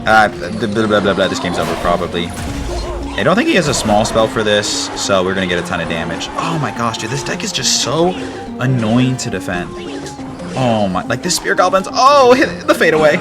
Blah, blah, blah, blah. This game's over, probably. I don't think he has a small spell for this, so we're going to get a ton of damage. Oh my gosh, dude, this deck is just so annoying to defend. Oh my, like this Spear Goblin's, oh, hit the fade away.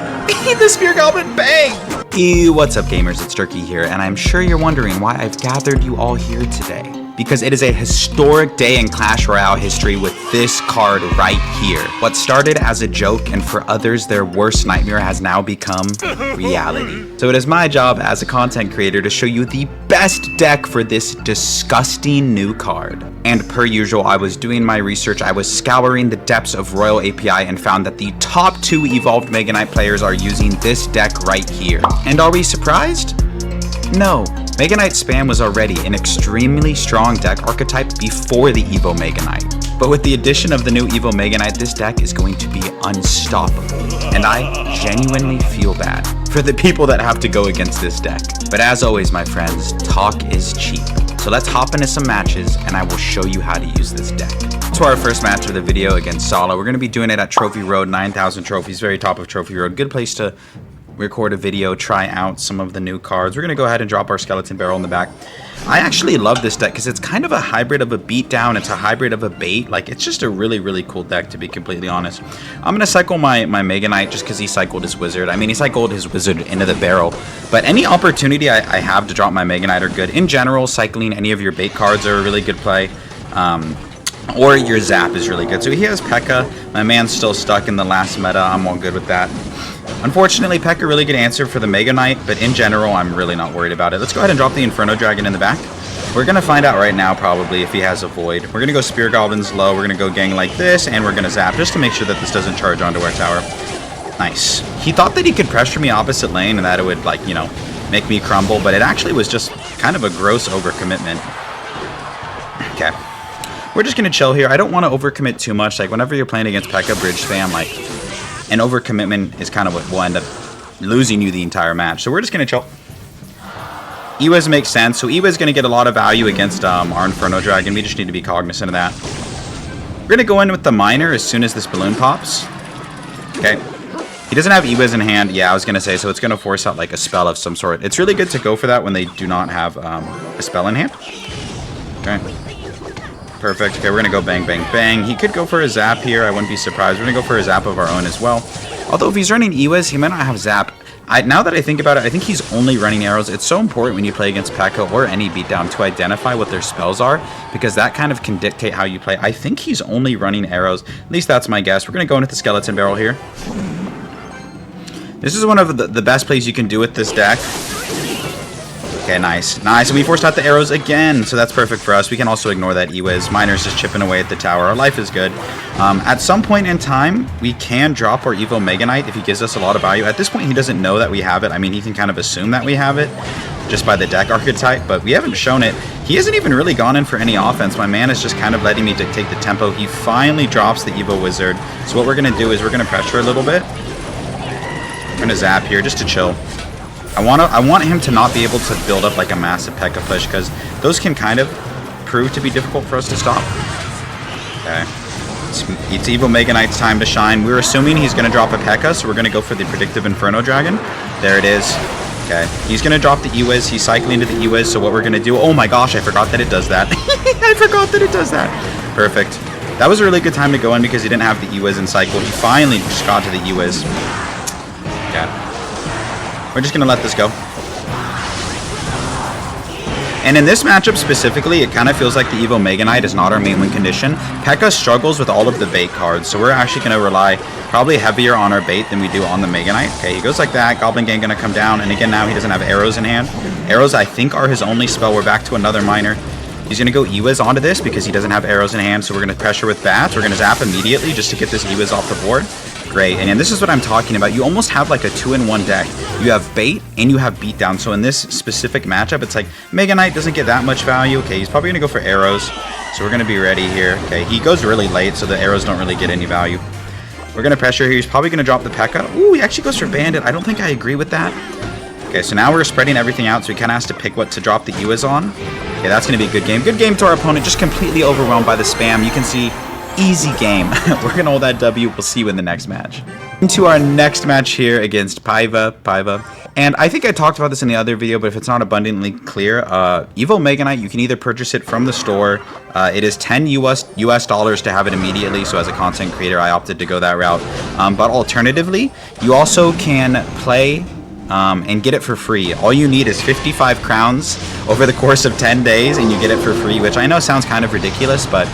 The Spear Goblin, bang! Ew, what's up gamers, it's Turkey here, and I'm sure you're wondering why I've gathered you all here today. Because it is a historic day in Clash Royale history with this card right here. What started as a joke and for others their worst nightmare has now become reality. So it is my job as a content creator to show you the best deck for this disgusting new card. And per usual, I was doing my research, I was scouring the depths of Royal API and found that the top 2 Evolved Mega Knight players are using this deck right here. And are we surprised? No. Mega Knight spam was already an extremely strong deck archetype before the Evo Mega Knight. But with the addition of the new Evo Mega Knight, this deck is going to be unstoppable. And I genuinely feel bad for the people that have to go against this deck. But as always, my friends, talk is cheap. So let's hop into some matches and I will show you how to use this deck. To our first match of the video against Sala. We're going to be doing it at Trophy Road, 9,000 trophies, very top of Trophy Road. Good place to record a video, try out some of the new cards. We're going to go ahead and drop our Skeleton Barrel in the back. I actually love this deck because it's kind of a hybrid of a beatdown. It's a hybrid of a bait. Like, it's just a really, really cool deck, to be completely honest. I'm going to cycle my Mega Knight just because he cycled his Wizard. I mean, he cycled his Wizard into the barrel. But any opportunity I have to drop my Mega Knight are good. In general, cycling any of your bait cards are a really good play. Or your Zap is really good. So he has Pekka. My man's still stuck in the last meta. I'm all good with that. Unfortunately, Pekka really good answer for the Mega Knight, but in general, I'm really not worried about it. Let's go ahead and drop the Inferno Dragon in the back. We're going to find out right now, probably, if he has a Void. We're going to go Spear Goblins low, we're going to go Gang like this, and we're going to Zap, just to make sure that this doesn't charge onto our tower. Nice. He thought that he could pressure me opposite lane, and that it would, like, you know, make me crumble, but it actually was just kind of a gross overcommitment. Okay. We're just going to chill here. I don't want to overcommit too much. Like, whenever you're playing against Pekka, bridge spam, like, an overcommitment is kind of what will end up losing you the entire match. So we're just going to chill. Ewas makes sense. So Ewas going to get a lot of value against our Inferno Dragon. We just need to be cognizant of that. We're going to go in with the Miner as soon as this balloon pops. Okay. He doesn't have Ewas in hand. Yeah, I was going to say. So it's going to force out like a spell of some sort. It's really good to go for that when they do not have a spell in hand. Okay. Perfect. Okay, we're going to go bang, bang, bang. He could go for a Zap here. I wouldn't be surprised. We're going to go for a Zap of our own as well. Although if he's running Ewas, he might not have Zap. Now that I think about it, I think he's only running arrows. It's so important when you play against Pekka or any beatdown to identify what their spells are, because that kind of can dictate how you play. I think he's only running arrows. At least that's my guess. We're going to go into the Skeleton Barrel here. This is one of the best plays you can do with this deck. Okay, nice. Nice. And we forced out the arrows again, so that's perfect for us. We can also ignore that Ewas. Miner's just chipping away at the tower. Our life is good. At some point in time, we can drop our Evo Mega Knight if he gives us a lot of value. At this point, he doesn't know that we have it. I mean, he can kind of assume that we have it just by the deck archetype, but we haven't shown it. He hasn't even really gone in for any offense. My man is just kind of letting me dictate the tempo. He finally drops the Evo Wizard. So what we're going to do is we're going to pressure a little bit. We're going to Zap here just to chill. I want him to not be able to build up like a massive Pekka push, because those can kind of prove to be difficult for us to stop. Okay. It's Evo Mega Knight's time to shine. We're assuming he's going to drop a Pekka, so we're going to go for the Predictive Inferno Dragon. There it is. Okay. He's going to drop the Ewas. He's cycling to the Ewas, so what we're going to do... Oh my gosh, I forgot that it does that. I forgot that it does that. Perfect. That was a really good time to go in because he didn't have the Ewas in cycle. He finally just got to the Ewas. Okay. We're just going to let this go. And in this matchup specifically, it kind of feels like the Evo Mega Knight is not our main win condition. Pekka struggles with all of the bait cards, so we're actually going to rely probably heavier on our bait than we do on the Mega Knight. Okay, he goes like that. Goblin Gang going to come down, and again, now he doesn't have arrows in hand. Arrows, I think, are his only spell. We're back to another Miner. He's going to go Ewas onto this because he doesn't have arrows in hand, so we're going to pressure with Bats. We're going to Zap immediately just to get this Ewas off the board. Great, and this is what I'm talking about. You almost have like a 2-in-1 deck. You have bait and you have beatdown. So in this specific matchup, it's like Mega Knight doesn't get that much value. Okay, he's probably going to go for arrows. So we're going to be ready here. Okay, he goes really late, so the arrows don't really get any value. We're going to pressure here. He's probably going to drop the Pekka. Ooh, he actually goes for Bandit. I don't think I agree with that. Okay, so now we're spreading everything out, so he kind of has to pick what to drop the Ewas on. Okay, that's going to be a good game. Good game to our opponent, just completely overwhelmed by the spam. You can see easy game. We're going to hold that W. We'll see you in the next match. Into our next match here against Paiva. And I think I talked about this in the other video, but if it's not abundantly clear, Evo Mega Knight, you can either purchase it from the store. It is $10 US to have it immediately, so as a content creator, I opted to go that route. But alternatively, you also can play and get it for free. All you need is 55 crowns over the course of 10 days, and you get it for free, which I know sounds kind of ridiculous, but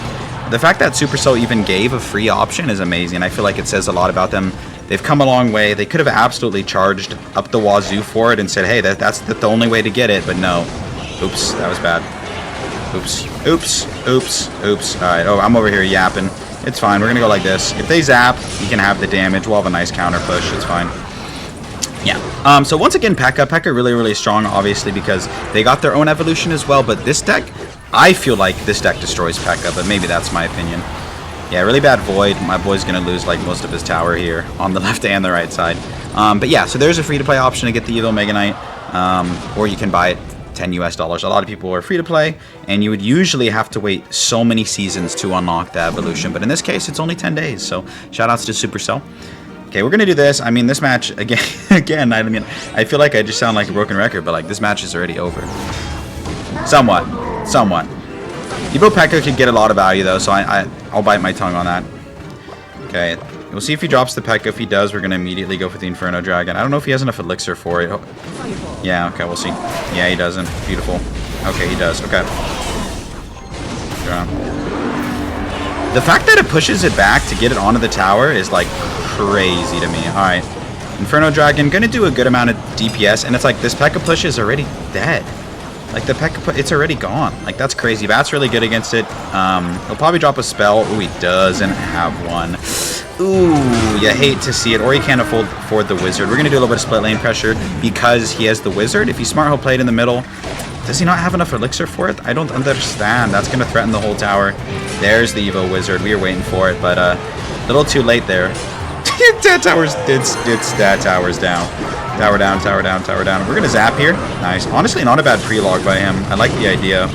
the fact that Supercell even gave a free option is amazing. I feel like it says a lot about them. They've come a long way. They could have absolutely charged up the wazoo for it and said, hey, that's the only way to get it, but no. Oops, that was bad. Oops. All right, oh, I'm over here yapping. It's fine, we're gonna go like this. If they zap, you can have the damage. We'll have a nice counter push, it's fine. Yeah, so once again, Pekka really strong, obviously, because they got their own evolution as well, but this deck, I feel like this deck destroys Pekka, but maybe that's my opinion. Yeah, really bad Void. My boy's going to lose like most of his tower here on the left and the right side. But yeah, so there's a free-to-play option to get the Evo Mega Knight, or you can buy it $10 US. A lot of people are free-to-play, and you would usually have to wait so many seasons to unlock the evolution, but in this case, it's only 10 days, so shout-outs to Supercell. Okay, we're going to do this. I mean, this match, again, I mean, I feel like I just sound like a broken record, but like this match is already over. Somewhat. Evo Pekka could get a lot of value, though, so I'll bite my tongue on that. Okay, we'll see if he drops the Pekka. If he does, we're going to immediately go for the Inferno Dragon. I don't know if he has enough elixir for it. Oh. Yeah, okay, we'll see. Yeah, he doesn't. Beautiful. Okay, he does. Okay. The fact that it pushes it back to get it onto the tower is, like, crazy to me. Alright. Inferno Dragon, going to do a good amount of DPS, and it's like this Pekka push is already dead. Like, the Pekka, it's already gone. Like, that's crazy. Bat's really good against it. He'll probably drop a spell. Ooh, he doesn't have one. Ooh, you hate to see it. Or he can't afford the Wizard. We're going to do a little bit of split lane pressure because he has the Wizard. If he's smart, he'll play it in the middle. Does he not have enough elixir for it? I don't understand. That's going to threaten the whole tower. There's the Evo Wizard. We were waiting for it, but a little too late there. That tower's, that tower's down. Tower down. We're going to zap here. Nice. Honestly, not a bad pre-log by him. I like the idea.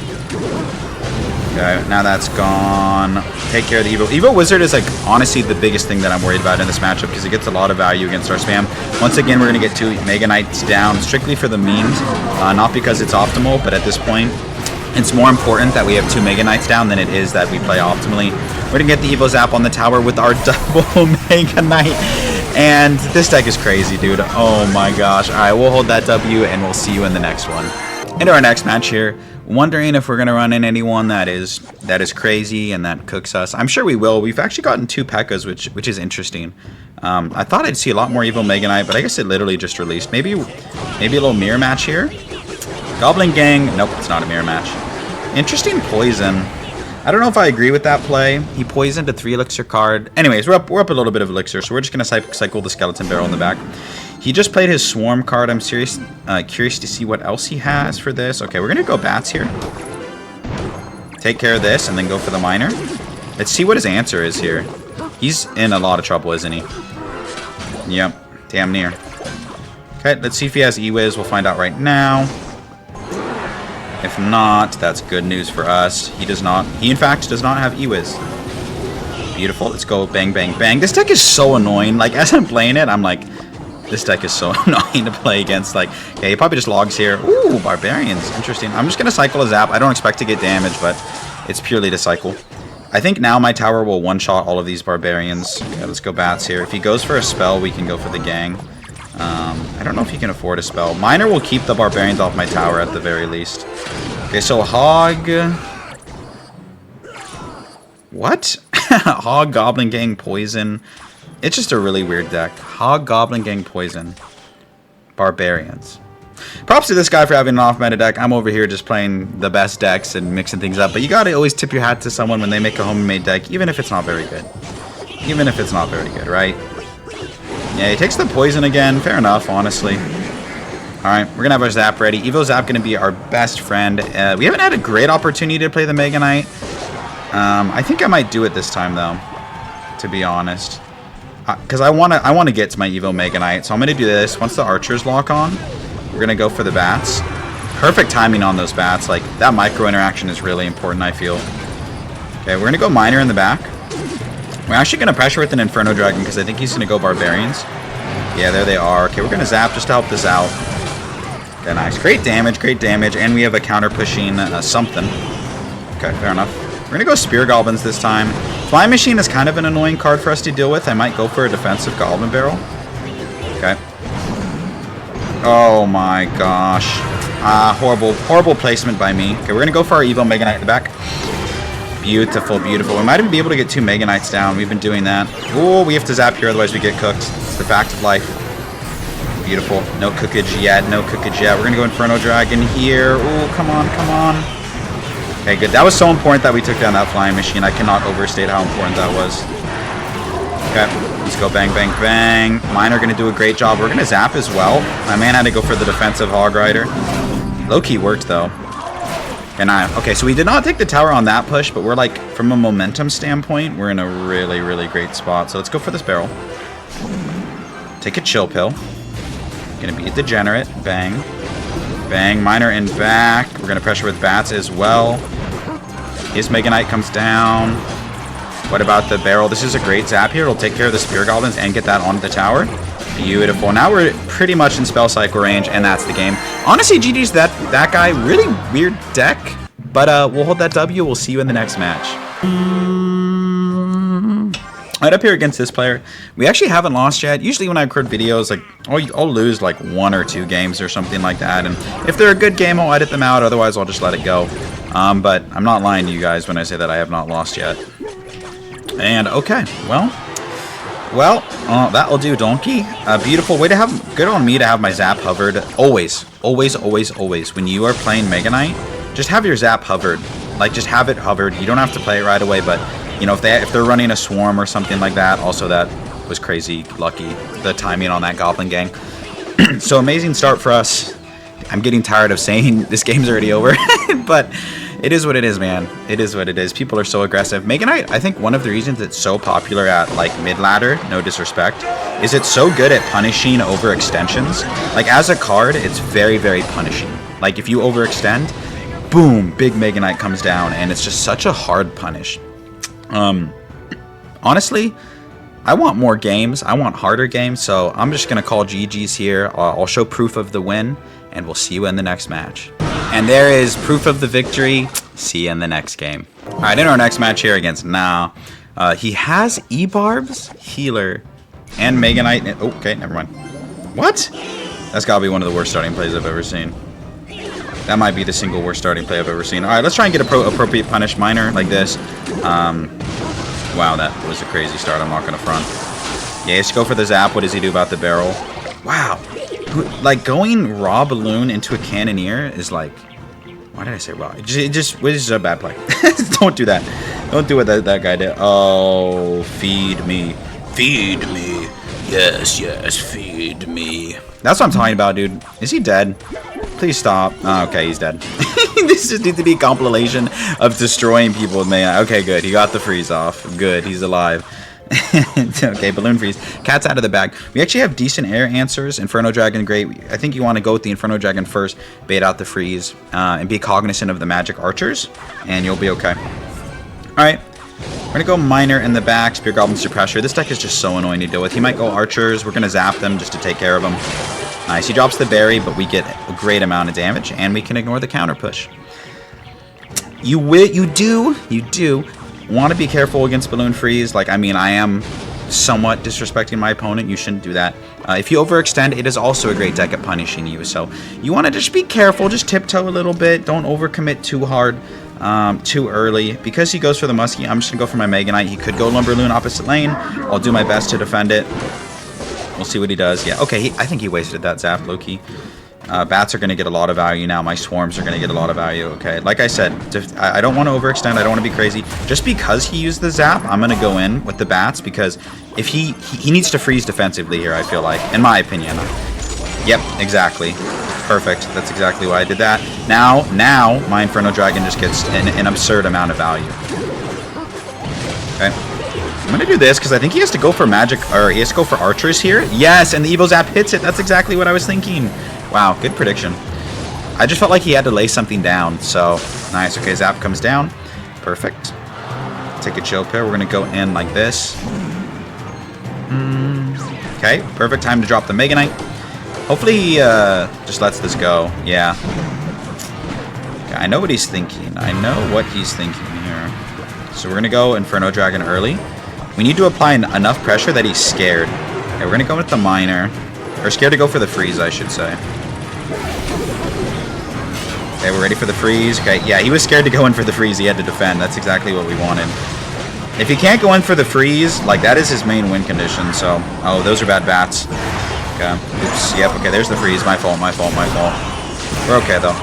Okay, now that's gone. Take care of the Evo. Evo Wizard is, like, honestly the biggest thing that I'm worried about in this matchup because it gets a lot of value against our spam. Once again, we're going to get 2 Mega Knights down strictly for the memes. Not because it's optimal, but at this point, it's more important that we have 2 Mega Knights down than it is that we play optimally. We're going to get the Evo Zap on the tower with our double Mega Knight. And this deck is crazy, dude. Oh my gosh. Alright, we'll hold that W, and we'll see you in the next one. Into our next match here. Wondering if we're going to run in anyone that is crazy and that cooks us. I'm sure we will. We've actually gotten 2 Pekkas, which is interesting. I thought I'd see a lot more Evo Mega Knight, but I guess it literally just released. Maybe a little mirror match here. Goblin Gang. Nope, it's not a mirror match. Interesting poison. I don't know if I agree with that play. He poisoned a 3 elixir card. Anyways, we're up a little bit of elixir, so we're just going to cycle the skeleton barrel in the back. He just played his swarm card. I'm curious to see what else he has for this. Okay, we're going to go bats here. Take care of this and then go for the miner. Let's see what his answer is here. He's in a lot of trouble, isn't he? Yep, damn near. Okay, let's see if he has E-Wiz. We'll find out right now. If not, that's good news for us. He does not. He, in fact, does not have E-Wiz. Beautiful. Let's go bang, bang, bang. This deck is so annoying. Like, as I'm playing it, I'm like, this deck is so annoying to play against. Like, okay, he probably just logs here. Ooh, Barbarians. Interesting. I'm just going to cycle a zap. I don't expect to get damage, but it's purely to cycle. I think now my tower will one-shot all of these Barbarians. Okay, let's go bats here. If he goes for a spell, we can go for the gang. I don't know if he can afford a spell. Miner will keep the Barbarians off my tower at the very least. Okay, so Hog... What? Hog, Goblin Gang, Poison. It's just a really weird deck. Hog, Goblin Gang, Poison. Barbarians. Props to this guy for having an off-meta deck. I'm over here just playing the best decks and mixing things up. But you gotta always tip your hat to someone when they make a homemade deck, even if it's not very good. Even if it's not very good, right? Yeah, he takes the poison again. Fair enough, honestly. Alright, we're gonna have our Zap ready. Evo Zap gonna be our best friend. We haven't had a great opportunity to play the Mega Knight. I think I might do it this time, though, to be honest. Because I wanna get to my Evo Mega Knight. So I'm gonna do this. Once the archers lock on, we're gonna go for the bats. Perfect timing on those bats. Like, that micro interaction is really important, I feel. Okay, we're gonna go miner in the back. We're actually going to pressure with an Inferno Dragon because I think he's going to go Barbarians. Yeah, there they are. Okay, we're going to zap just to help this out. Okay, nice. Great damage, and we have a counter pushing something. Okay, fair enough. We're going to go Spear Goblins this time. Flying Machine is kind of an annoying card for us to deal with. I might go for a defensive Goblin Barrel. Okay. Oh my gosh. Horrible placement by me. Okay, we're going to go for our Evo Mega Knight in the back. Beautiful. We might even be able to get 2 Mega Knights down. We've been doing that. Oh, we have to zap here, otherwise we get cooked. It's the fact of life. Beautiful. No cookage yet. We're going to go Inferno Dragon here. Oh, come on. Okay, good. That was so important that we took down that Flying Machine. I cannot overstate how important that was. Okay, let's go bang. Mine are going to do a great job. We're going to zap as well. My man had to go for the defensive Hog Rider. Low-key worked, though. Okay, so we did not take the tower on that push, but we're like, from a momentum standpoint, we're in a really great spot. So let's go for this barrel. Take a chill pill. Gonna be a degenerate. Bang. Miner in back. We're gonna pressure with bats as well. His Mega Knight comes down. What about the barrel? This is a great zap here. It'll take care of the Spear Goblins and get that onto the tower. Beautiful. Now we're pretty much in spell cycle range, and that's the game. Honestly, GG's that guy. Really weird deck, but we'll hold that W. We'll see you in the next match. Right up here against this player, we actually haven't lost yet. Usually when I record videos, like I'll lose like 1 or 2 games or something like that, and if they're a good game, I'll edit them out. Otherwise, I'll just let it go. But I'm not lying to you guys when I say that I have not lost yet. And okay, well, that'll do, donkey. Beautiful way to have, good on me to have my zap hovered. Always. When you are playing Mega Knight, just have your zap hovered. Like, just have it hovered. You don't have to play it right away, but, you know, if they're running a swarm or something like that, also that was crazy lucky, the timing on that Goblin Gang. So, amazing start for us. I'm getting tired of saying this game's already over, but it is what it is, man. It is what it is. People are so aggressive. Mega Knight, I think one of the reasons it's so popular at, like, mid-ladder, no disrespect, is it's so good at punishing overextensions. Like, as a card, it's very punishing. Like, if you overextend, boom, big Mega Knight comes down, and it's just such a hard punish. Honestly, I want more games. I want harder games, so I'm just going to call GG's here. I'll show proof of the win, and we'll see you in the next match. And there is proof of the victory. See you in the next game. All right, in our next match here against Nah. He has E-Barbs, Healer, and Mega Knight. Okay, never mind. What? That's got to be one of the worst starting plays I've ever seen. That might be the single worst starting play I've ever seen. All right, let's try and get appropriate punish Miner like this. Wow, that was a crazy start. I'm not going to front. Yeah, let's go for the zap. What does he do about the barrel? Wow. Like, going raw balloon into a cannoneer is like... Why did I say raw? It just a bad play. Don't do that. Don't do what that guy did. Oh, feed me. Feed me. Yes, feed me. That's what I'm talking about, dude. Is he dead? Please stop. Oh, okay, he's dead. This just needs to be a compilation of destroying people, man. Okay, good. He got the freeze off. Good, he's alive. Okay, balloon freeze. Cat's out of the bag. We actually have decent air answers. Inferno Dragon, great. I think you want to go with the Inferno Dragon first, bait out the freeze, and be cognizant of the magic archers, and you'll be okay. Alright, we're going to go Miner in the back, Spear Goblins to pressure. This deck is just so annoying to deal with. He might go archers. We're going to zap them just to take care of them. Nice. He drops the berry, but we get a great amount of damage, and we can ignore the counter push. You do want to be careful against balloon freeze. Like, I mean, I am somewhat disrespecting my opponent. You shouldn't do that. If you overextend, it is also a great deck at punishing you. So you want to just be careful. Just tiptoe a little bit. Don't overcommit too hard, too early. Because he goes for the muskie, I'm just going to go for my Mega Knight. He could go Lumberloon opposite lane. I'll do my best to defend it. We'll see what he does. Yeah, okay, I think he wasted that zap, low-key. Bats are going to get a lot of value now. My swarms are going to get a lot of value, okay? Like I said, I don't want to overextend. I don't want to be crazy. Just because he used the zap, I'm going to go in with the bats because if he needs to freeze defensively here, I feel like, in my opinion. Yep, exactly. Perfect. That's exactly why I did that. Now, my Inferno Dragon just gets an absurd amount of value. Okay. I'm going to do this because I think he has to go for magic, or he has to go for archers here. Yes, and the Evo Zap hits it. That's exactly what I was thinking. Wow, good prediction. I just felt like he had to lay something down, so nice. Okay, Zap comes down. Perfect. Take a chill pill. We're going to go in like this. Okay, perfect time to drop the Mega Knight. Hopefully he just lets this go. Yeah. Okay, I know what he's thinking. I know what he's thinking here. So we're going to go Inferno Dragon early. We need to apply enough pressure that he's scared. Okay, we're going to go with the Miner. Or scared to go for the freeze, I should say. Okay, we're ready for the freeze. Okay, yeah, he was scared to go in for the freeze. He had to defend. That's exactly what we wanted. If he can't go in for the freeze, like, that is his main win condition, so... Oh, those are bad bats. Okay. Oops. Yep, okay, there's the freeze. My fault, my fault, my fault. We're okay, though.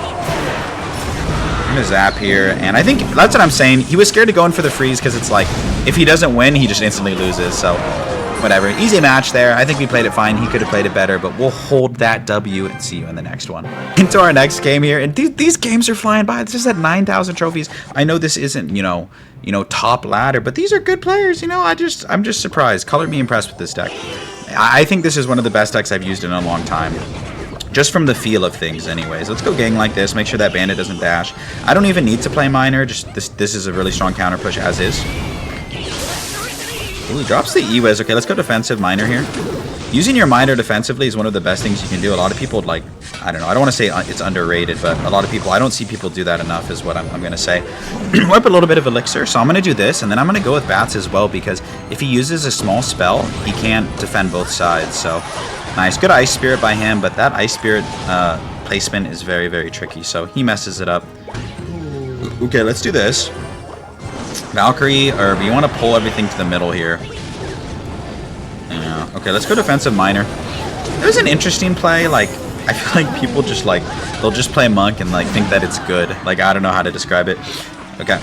I'm gonna zap here, and I think that's what I'm saying. He was scared to go in for the freeze because it's like, if he doesn't win, he just instantly loses, so... Whatever. Easy match there. I think we played it fine. He could have played it better, but we'll hold that W and see you in the next one. Into our next game here, and these games are flying by. This is at 9,000 trophies. I know this isn't, you know, top ladder, but these are good players. You know, I'm just surprised. Color me impressed with this deck. I think this is one of the best decks I've used in a long time. Just from the feel of things, anyways. Let's go gang like this. Make sure that bandit doesn't dash. I don't even need to play miner. Just this is a really strong counter push as is. Ooh, he drops the E-Wiz. Okay, let's go defensive miner here. Using your miner defensively is one of the best things you can do. A lot of people, like, I don't know. I don't want to say it's underrated, but a lot of people, I don't see people do that enough is what I'm going to say. Whip a little bit of elixir. So I'm going to do this, and then I'm going to go with bats as well, because if he uses a small spell, he can't defend both sides. So nice. Good Ice Spirit by him, but that Ice Spirit placement is very, very tricky. So he messes it up. Okay, let's do this. Valkyrie, or you want to pull everything to the middle here. Yeah. Okay, let's go defensive miner. It was an interesting play. Like, I feel like people just like, they'll just play monk and like think that it's good. Like, I don't know how to describe it. Okay.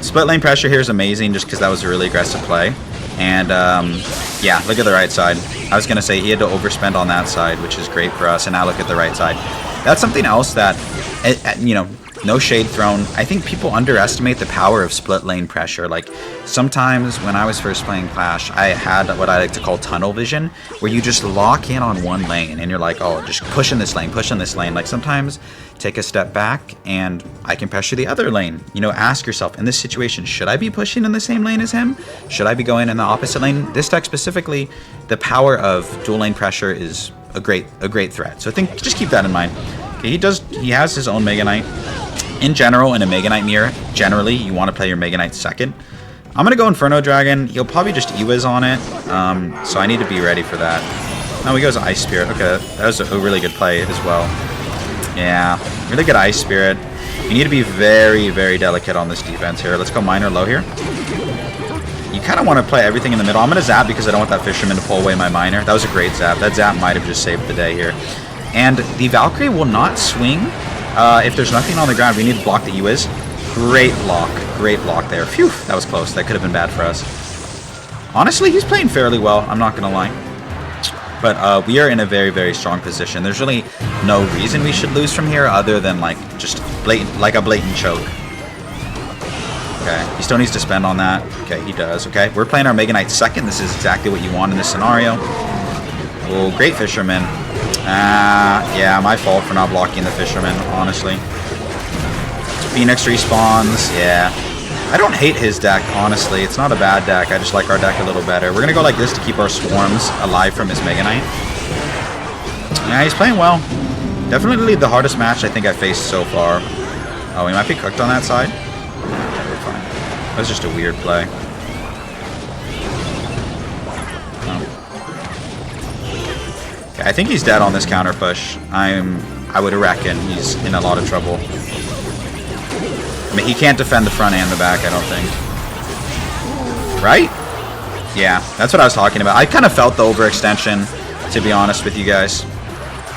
Split lane pressure here is amazing just because that was a really aggressive play. And yeah, look at the right side. I was going to say he had to overspend on that side, which is great for us. And now look at the right side. That's something else that, you know, no shade thrown. I think people underestimate the power of split lane pressure. Like, sometimes when I was first playing Clash, I had what I like to call tunnel vision, where you just lock in on one lane and you're like, oh, just push in this lane, push in this lane. Like, sometimes take a step back and I can pressure the other lane. You know, ask yourself, in this situation, should I be pushing in the same lane as him? Should I be going in the opposite lane? This deck specifically, the power of dual lane pressure is a great threat. So I think just keep that in mind. Okay, he has his own Mega Knight. In general, in a Mega Knight mirror, generally, you want to play your Mega Knight second. I'm going to go Inferno Dragon. He'll probably just E-Wiz on it, so I need to be ready for that. Oh, he goes Ice Spirit. Okay, that was a really good play as well. Yeah, really good Ice Spirit. You need to be very, very delicate on this defense here. Let's go Miner low here. You kind of want to play everything in the middle. I'm going to zap because I don't want that Fisherman to pull away my Miner. That was a great zap. That zap might have just saved the day here. And the Valkyrie will not swing if there's nothing on the ground. We need to block the E-Wiz. Great block there. Phew, that was close. That could have been bad for us. Honestly, he's playing fairly well. I'm not going to lie. But we are in a very, very strong position. There's really no reason we should lose from here other than like just a blatant choke. Okay, he still needs to spend on that. Okay, he does. Okay, we're playing our Mega Knight second. This is exactly what you want in this scenario. Oh, great Fisherman. Yeah, my fault for not blocking the Fisherman, honestly. Phoenix respawns, yeah. I don't hate his deck, honestly. It's not a bad deck. I just like our deck a little better. We're going to go like this to keep our swarms alive from his Mega Knight. Yeah, he's playing well. Definitely the hardest match I think I've faced so far. Oh, he might be cooked on that side. Okay, we're fine. That was just a weird play. Okay, I think he's dead on this counter push. I would reckon he's in a lot of trouble. I mean, he can't defend the front and the back, I don't think. Right? Yeah, that's what I was talking about. I kind of felt the overextension, to be honest with you guys.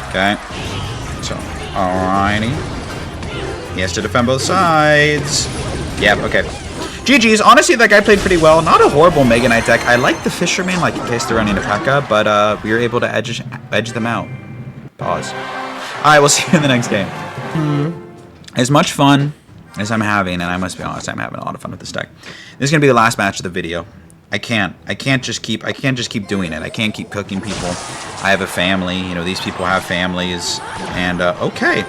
Okay. So, alrighty. He has to defend both sides. Yep, okay. GG's. Honestly, that guy played pretty well. Not a horrible Mega Knight deck. I like the Fisherman, like in case they're running a Pekka, but we were able to edge them out. Pause. Alright, we'll see you in the next game. As much fun as I'm having, and I must be honest, I'm having a lot of fun with this deck. This is gonna be the last match of the video. I can't just keep doing it. I can't keep cooking people. I have a family, you know, these people have families, and okay.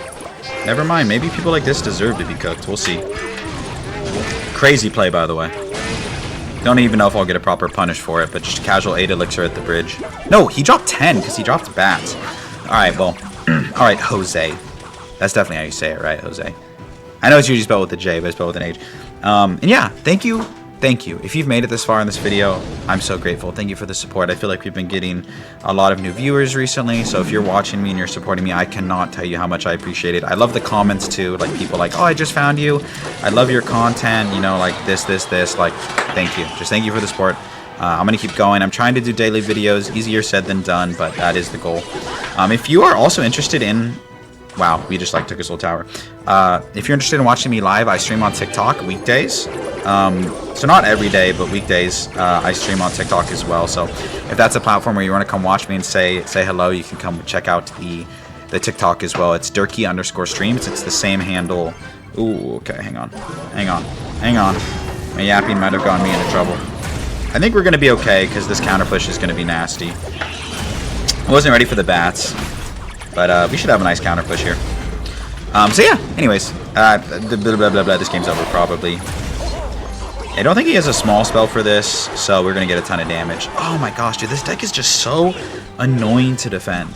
Never mind, maybe people like this deserve to be cooked. We'll see. Crazy play, by the way. Don't even know if I'll get a proper punish for it, but just casual 8 elixir at the bridge. No, he dropped 10 because he dropped bats. Alright, well. Alright, Jose. That's definitely how you say it, right, Jose? I know it's usually spelled with a J, but it's spelled with an H. And yeah, thank you. Thank you. If you've made it this far in this video, I'm so grateful. Thank you for the support. I feel like we've been getting a lot of new viewers recently, so if you're watching me and you're supporting me, I cannot tell you how much I appreciate it. I love the comments too, like people like, oh, I just found you. I love your content, you know, like this. Like, thank you. Just thank you for the support. I'm going to keep going. I'm trying to do daily videos. Easier said than done, but that is the goal. If you are also interested in... Wow, we just like took his whole tower. If you're interested in watching me live, I stream on TikTok weekdays. So not every day, but weekdays I stream on TikTok as well. So if that's a platform where you want to come watch me and say hello, you can come check out the TikTok as well. It's Durkee_streams. It's the same handle. Ooh, okay, hang on. My yapping might have gotten me into trouble. I think we're going to be okay because this counter push is going to be nasty. I wasn't ready for the bats, but we should have a nice counter push here. So yeah, anyways, this game's over probably. I don't think he has a small spell for this, so we're going to get a ton of damage. Oh my gosh, dude, this deck is just so annoying to defend.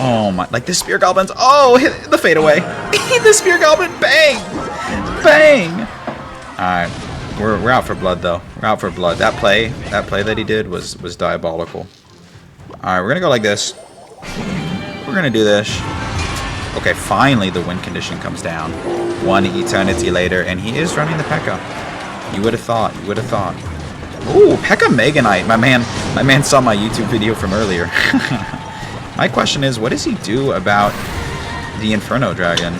Oh my, like the Spear Goblins. Oh, hit the fadeaway. The Spear Goblin, bang! Bang! Alright, we're out for blood though. We're out for blood. That play that he did was diabolical. Alright, we're going to go like this. We're going to do this. Okay, finally the win condition comes down. 1 eternity later, and he is running the Pekka. You would have thought. You would have thought. Ooh, Pekka Mega Knight. My man saw my YouTube video from earlier. My question is, what does he do about the Inferno Dragon?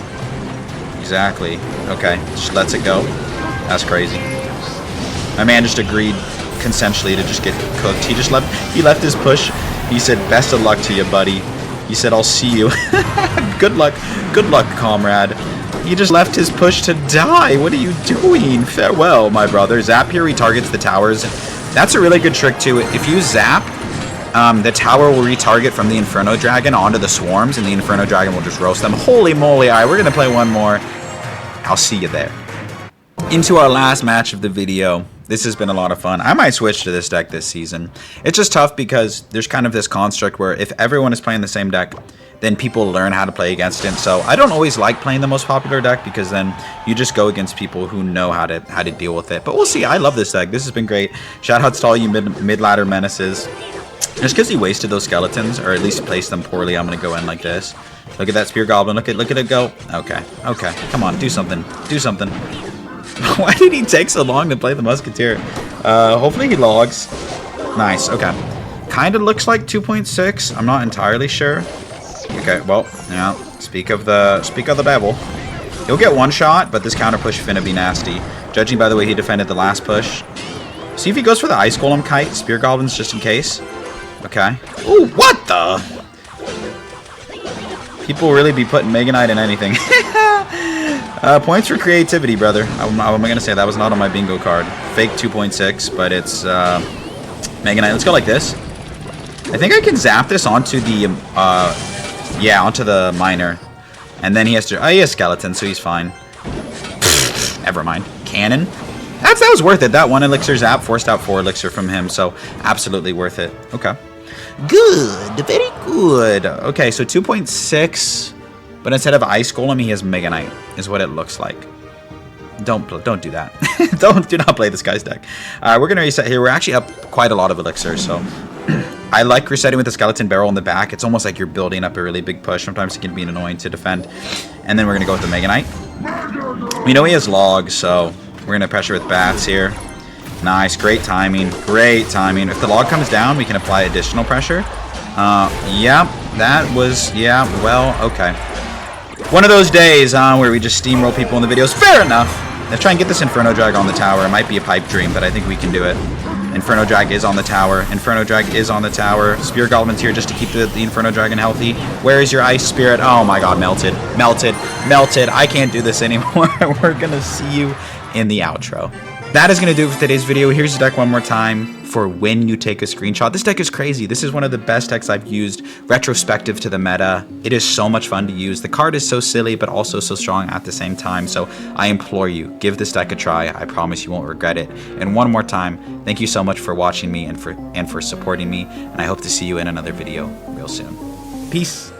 Exactly. Okay, just lets it go. That's crazy. My man just agreed consensually to just get cooked. He left his push. He said, "Best of luck to you, buddy." He said, "I'll see you." Good luck, comrade. He just left his push to die. What are you doing? Farewell, my brother. Zap here retargets the towers. That's a really good trick, too. If you zap, the tower will retarget from the Inferno Dragon onto the swarms, and the Inferno Dragon will just roast them. Holy moly. All right, we're going to play one more. I'll see you there. Into our last match of the video. This has been a lot of fun. I might switch to this deck this season. It's just tough because there's kind of this construct where if everyone is playing the same deck, then people learn how to play against it. So I don't always like playing the most popular deck because then you just go against people who know how to deal with it. But we'll see. I love this deck. This has been great. Shoutouts to all you mid-ladder menaces. Just because he wasted those skeletons, or at least placed them poorly, I'm going to go in like this. Look at that Spear Goblin. Look at it go. Okay. Come on. Do something. Why did he take so long to play the Musketeer? Hopefully he logs. Nice. Okay. Kind of looks like 2.6. I'm not entirely sure. Okay, well, yeah. Speak of the devil. He'll get one shot, but this counter push finna be nasty. Judging by the way he defended the last push. See if he goes for the Ice Golem Kite, Spear Goblins just in case. Okay. Ooh, what the? People really be putting Mega Knight in anything. Points for creativity, brother. How am I gonna say that was not on my bingo card? Fake 2.6, but it's Mega Knight. Let's go like this. I think I can zap this onto the onto the miner, and then he has to. Oh, he has skeleton, so he's fine. Never mind. Cannon. That was worth it. That 1 elixir zap forced out 4 elixir from him, so absolutely worth it. Okay. Good. Very good. Okay, so 2.6. But instead of Ice Golem, he has Mega Knight, is what it looks like. Don't do that. do not play this guy's deck. We're going to reset here. We're actually up quite a lot of elixir, so I like resetting with the Skeleton Barrel in the back. It's almost like you're building up a really big push. Sometimes it can be annoying to defend. And then we're going to go with the Mega Knight. We know he has logs, so we're going to pressure with bats here. Nice. Great timing. Great timing. If the log comes down, we can apply additional pressure. Yeah, that was... Yeah, well, okay. One of those days where we just steamroll people in the videos. Fair enough. Let's try and get this Inferno Drag on the tower. It might be a pipe dream, but I think we can do it. Inferno Drag is on the tower. Inferno Drag is on the tower. Spear Goblin's here just to keep the Inferno Dragon healthy. Where is your Ice Spirit? Oh my god, melted. Melted. I can't do this anymore. We're going to see you in the outro. that is going to do it for today's video. Here's the deck one more time for when you take a screenshot. This deck is crazy. This is one of the best decks I've used retrospective to the meta. It is so much fun to use. The card is so silly, but also so strong at the same time. So I implore you, give this deck a try. I promise you won't regret it. And one more time, thank you so much for watching me and for supporting me. And I hope to see you in another video real soon. Peace.